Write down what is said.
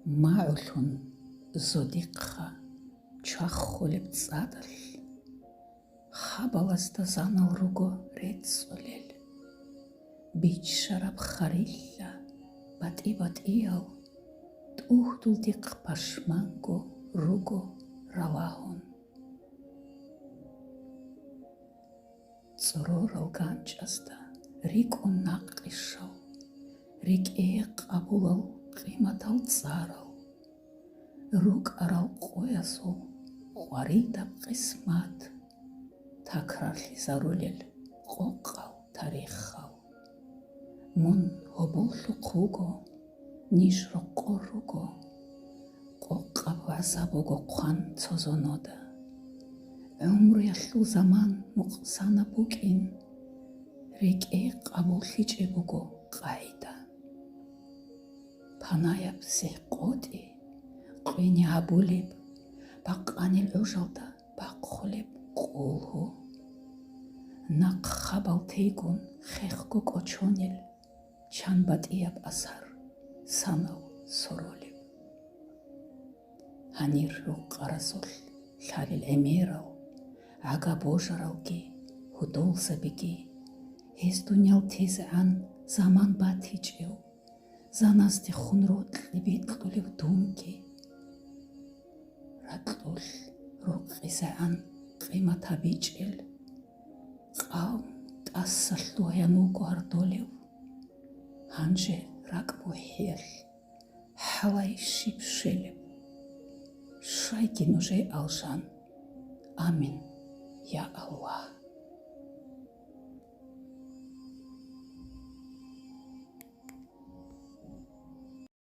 მაულუნ ზოდიკხა ჩახოლებ წადალ ხაბალას და ზანალ როგო რეცოლელ ბიჩშარაბ ხარილლა ბატიბატიალ ტუჰდულდიყ პაშმანგო როგო რავაჰონ წრორალ განჭასდა რიკო ნაყიშავ რიკე ყაბულალ ყიმათალ წარალ რუკ არალ ყოიასო ყვარიდა ყისმად თაქრარლი ზარულელ ყოყავ თარიხავ მონ ჰობოლლუ ყუგო ნიშრო ყორუგო ყოყავ ასაბოგო ყვან ცოზონოდა ემრიალლუ ზამან მუყსანა ბუკინ რიკე ყაბულლი ჭებუგო ყაიდა ფანაяб სეყოტი ყვინი აბულებ ბაყანილ ოჟალდა ბაყხოლებ ყულհու ნაყ ხაბალ თეიგուն ხეხგო კოჩონილ ჩანბატიაბ ასარ სანავ სოროლებ ჰანირ რო ყარასოლ ლარილ ემერალ აგა ბოჟარალგი ჰუდოლსებიგი ეს დუნიალ თეზე ან ზამან ბათიჭევ ზანასტი ხუნრო ტლიბით ყტულებ დუნგი რატლულ რო ყისა ან ყიმათა ბიჭელ ყავ ტასალლუიანუ გვარდოლევ ჰანჯე რაკბუჰიელ ჰავაი შიფშელებ შაიგინუჟე ალჟან ამინ ია ალლაჰ